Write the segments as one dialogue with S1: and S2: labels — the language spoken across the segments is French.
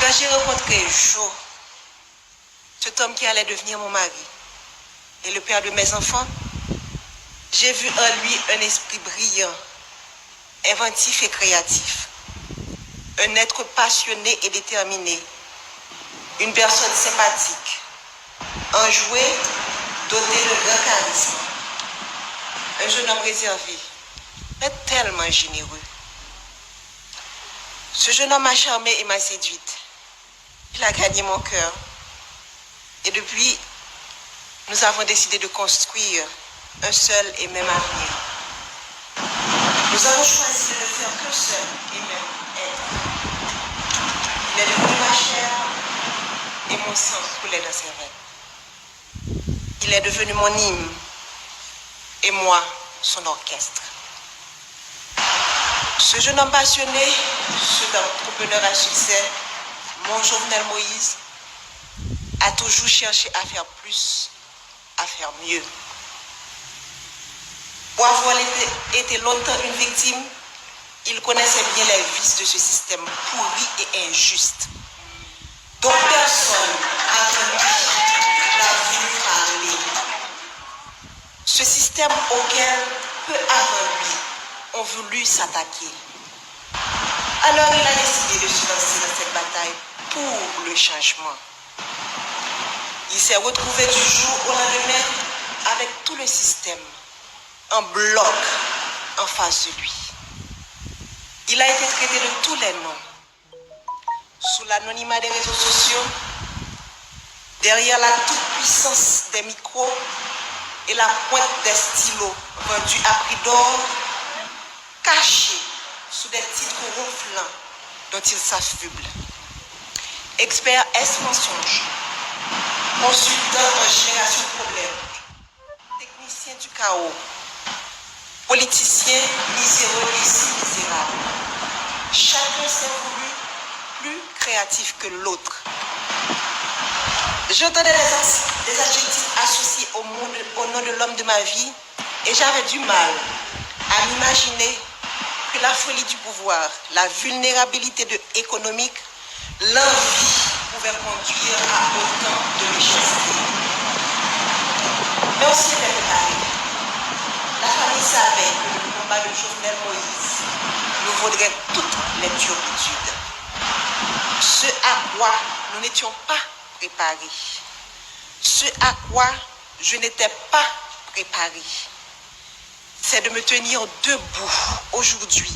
S1: Quand j'ai rencontré Joe, cet homme qui allait devenir mon mari et le père de mes enfants, j'ai vu en lui un esprit brillant, inventif et créatif, un être passionné et déterminé, une personne sympathique, enjoué, doté de grand charisme, un jeune homme réservé, mais tellement généreux. Ce jeune homme m'a charmée et m'a séduite. Il a gagné mon cœur. Et depuis, nous avons décidé de construire un seul et même avenir. Nous avons choisi de ne faire qu'un seul et même être. Il est devenu ma chair et mon sang coulait dans ses veines. Il est devenu mon hymne et moi, son orchestre. Ce jeune homme passionné, ce entrepreneur à succès, mon Jovenel Moïse, a toujours cherché à faire plus, à faire mieux. Pour avoir été longtemps une victime, il connaissait bien les vices de ce système pourri et injuste, dont personne avant lui n'a voulu parler. Ce système auquel, peu avant lui, ont voulu s'attaquer. Alors il a décidé de se lancer dans cette bataille pour le changement. Il s'est retrouvé du jour au lendemain avec tout le système en bloc en face de lui. Il a été traité de tous les noms. Sous l'anonymat des réseaux sociaux, derrière la toute-puissance des micros et la pointe des stylos vendus à prix d'or, caché sous des titres ronflants dont il s'affuble. Expert S-mensonge, consultant en génération de problèmes, technicien du chaos, politicien miséreux et si misérable. Chacun s'est voulu plus créatif que l'autre. J'entendais des adjectifs associés au nom de l'homme de ma vie et j'avais du mal à m'imaginer que la folie du pouvoir, la vulnérabilité économique, l'envie pouvait conduire à autant de méchanceté. Mais on s'y était préparé. La famille savait que le combat de Jovenel Moïse nous vaudrait toutes les turpitudes. Ce à quoi nous n'étions pas préparés. Ce à quoi je n'étais pas préparé. C'est de me tenir debout aujourd'hui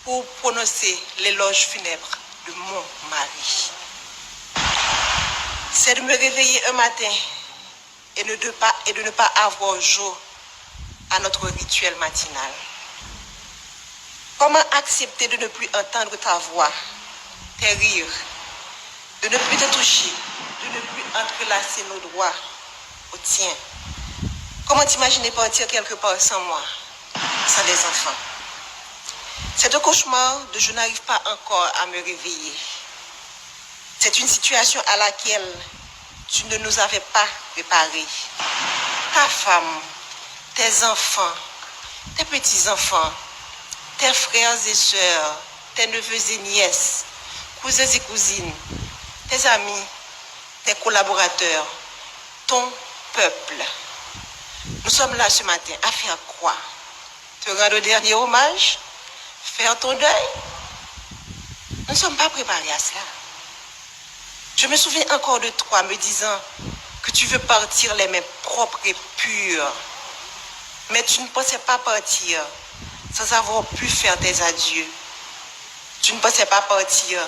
S1: pour prononcer l'éloge funèbre de mon mari. C'est de me réveiller un matin et de ne pas avoir jour à notre rituel matinal. Comment accepter de ne plus entendre ta voix, tes rires, de ne plus te toucher, de ne plus entrelacer nos doigts au tien? Comment t'imaginer partir quelque part sans moi, sans des enfants? C'est un cauchemar de je n'arrive pas encore à me réveiller. C'est une situation à laquelle tu ne nous avais pas préparés. Ta femme, tes enfants, tes petits-enfants, tes frères et sœurs, tes neveux et nièces, cousins et cousines, tes amis, tes collaborateurs, ton peuple. Nous sommes là ce matin à faire quoi? Te rendre au dernier hommage? Faire ton deuil? Nous ne sommes pas préparés à cela. Je me souviens encore de toi me disant que tu veux partir les mains propres et pures. Mais tu ne pensais pas partir sans avoir pu faire tes adieux. Tu ne pensais pas partir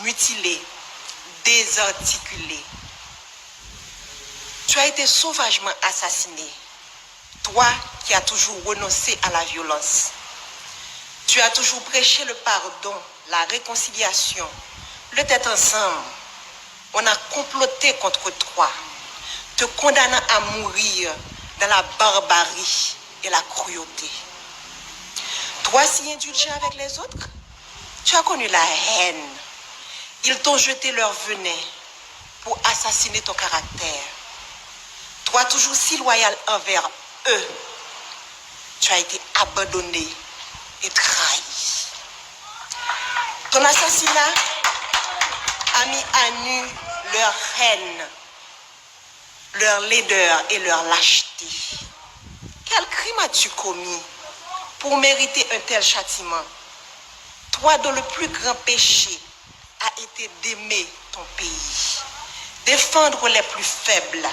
S1: mutilé, désarticulé. Tu as été sauvagement assassiné. Toi qui as toujours renoncé à la violence. Tu as toujours prêché le pardon, la réconciliation, le tête ensemble. On a comploté contre toi, te condamnant à mourir dans la barbarie et la cruauté. Toi si indulgent avec les autres, tu as connu la haine. Ils t'ont jeté leur venin pour assassiner ton caractère. Toi toujours si loyal envers eux, tu as été abandonné et trahi. Ton assassinat a mis à nu leur haine, leur laideur et leur lâcheté. Quel crime as-tu commis pour mériter un tel châtiment? Toi dont le plus grand péché a été d'aimer ton pays, défendre les plus faibles,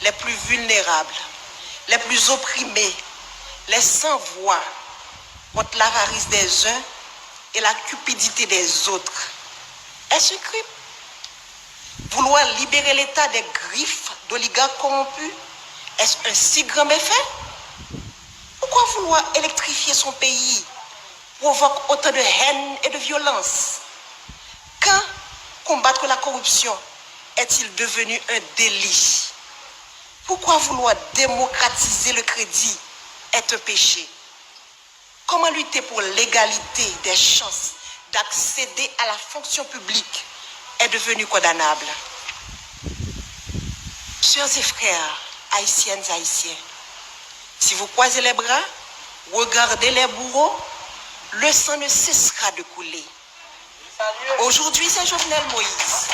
S1: les plus vulnérables, les plus opprimés, les sans-voix, contre l'avarice des uns et la cupidité des autres. Est-ce un crime? Vouloir libérer l'État des griffes d'oligarques corrompus, est-ce un si grand méfait? Pourquoi vouloir électrifier son pays provoque autant de haine et de violence? Quand combattre la corruption est-il devenu un délit? Pourquoi vouloir démocratiser le crédit est un péché? Comment lutter pour l'égalité des chances d'accéder à la fonction publique est devenu condamnable? Sœurs et frères, haïtiennes et haïtiens, si vous croisez les bras, regardez les bourreaux, le sang ne cessera de couler. Aujourd'hui, c'est Jovenel Moïse.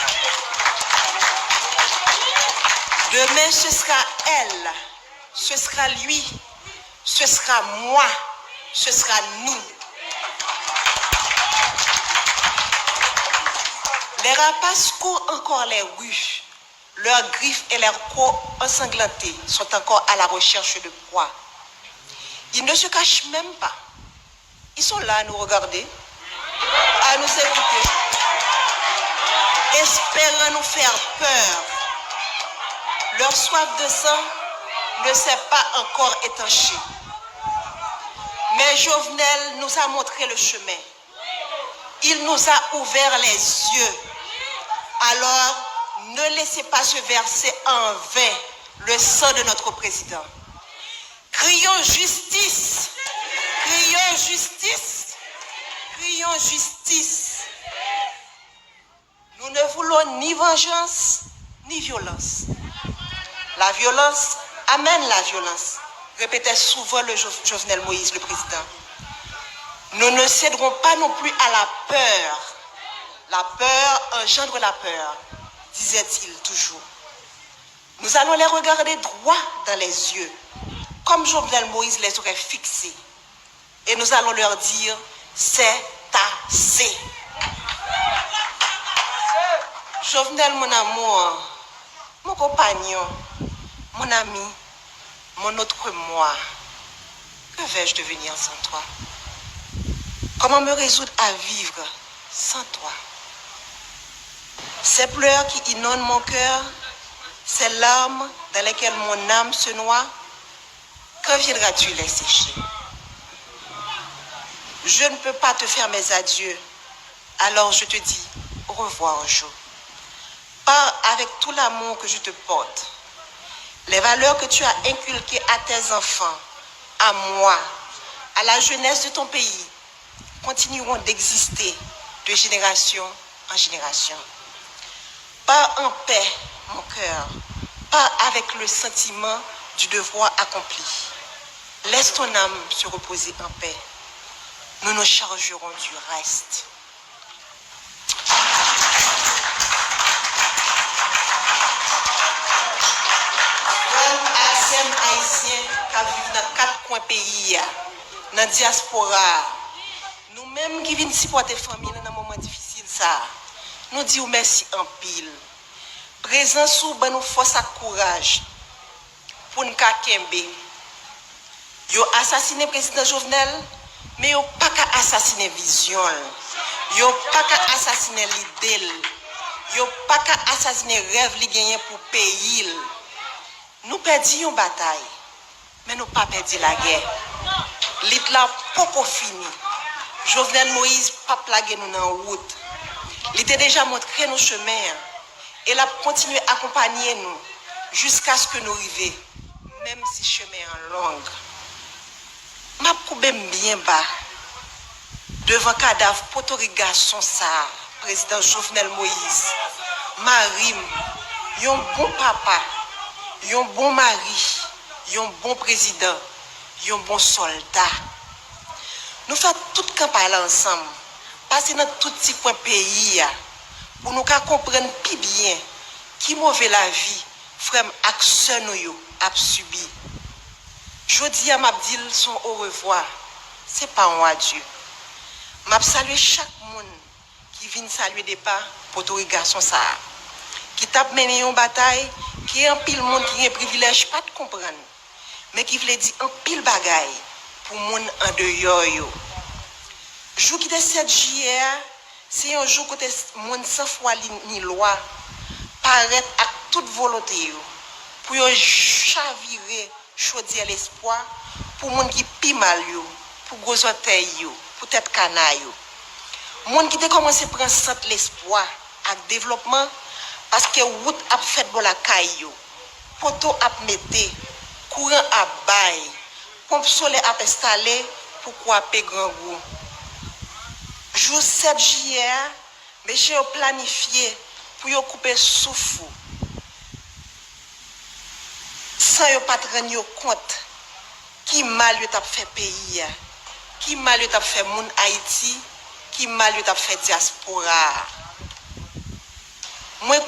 S1: Demain, ce sera elle, ce sera lui, ce sera moi, ce sera nous. Les rapaces courent encore les rues. Leurs griffes et leurs crocs ensanglantés sont encore à la recherche de proie. Ils ne se cachent même pas. Ils sont là à nous regarder, à nous écouter, espérant nous faire peur. Leur soif de sang ne s'est pas encore étanchée. Mais Jovenel nous a montré le chemin. Il nous a ouvert les yeux. Alors, ne laissez pas se verser en vain le sang de notre président. Crions justice, crions justice, crions justice. Nous ne voulons ni vengeance, ni violence. La violence amène la violence, répétait souvent le Jovenel Moïse, le président. Nous ne céderons pas non plus à la peur. La peur engendre la peur, disait-il toujours. Nous allons les regarder droit dans les yeux, comme Jovenel Moïse les aurait fixés. Et nous allons leur dire, c'est assez. Jovenel, mon amour, mon compagnon, mon ami, mon autre moi, que vais-je devenir sans toi? Comment me résoudre à vivre sans toi? Ces pleurs qui inondent mon cœur, ces larmes dans lesquelles mon âme se noie, quand viendras-tu les sécher? Je ne peux pas te faire mes adieux, alors je te dis au revoir, Jo. Pars avec tout l'amour que je te porte. Les valeurs que tu as inculquées à tes enfants, à moi, à la jeunesse de ton pays, continueront d'exister de génération en génération. Pars en paix, mon cœur. Pars avec le sentiment du devoir accompli. Laisse ton âme se reposer en paix. Nous nous chargerons du reste. Haïtien qui vivent dans 4 coins pays, dans la diaspora, nous-mêmes qui venons supporter la famille dans un moment difficile, nous disons merci en pile. Présent sous nous force à courage pour nous kembe. Yo assassiné le président Jovenel, mais yo pas qu'à assassiner vision. Yo pas qu'à assassiner l'idée. Yo pas qu'à assassiner rêve li gagné pour pays. Nous perdons une bataille, mais nous pas perdu la guerre. L'île là pas fini. Jovenel Moïse pas plagué nous dans la route. Il était déjà montré nos chemins. Et il a continué à accompagner nous jusqu'à ce que nous arrivions, même si le chemin est long. Je suis bien bas devant le cadavre potorigasson ça, président Jovenel Moïse. Marim, un bon papa, un bon mari, un bon président, un bon soldat. Nous faisons toute campagne ensemble, passer dans tout petit coin pays pour nous comprendre plus bien qui mauvais la vie frère action nous a subi. Je dis à m'a dit son au revoir. C'est pas un adieu. M'a salué chaque monde qui vient saluer des pas pour tout garçon ça. Qui tape mené une bataille qui est un pile monde qui a privilège pas de comprendre mais qui veut dire un pile bagaille pour monde en dehors yo. Jour qui est 7 juillet, c'est un jour côté monde sans foi ni loi paraître à toute volonté yo pour yo chavirer chaudier l'espoir pour monde qui pi mal yo, pour gros orteil yo, pour tête canaille yo. Monde qui a commencé à prendre l'espoir avec développement parce que route a fait pour la caille yo, poteau a mette, courant a bail, pompe solaire a installé pour couper grand goût. Jour 7 juillet, monsieur planifié pour yo couper souffle. Sans yo pas rendre compte qui mal yo t'a fait pays, qui mal yo t'a fait moun Haïti, qui mal yo t'a fait diaspora. Moi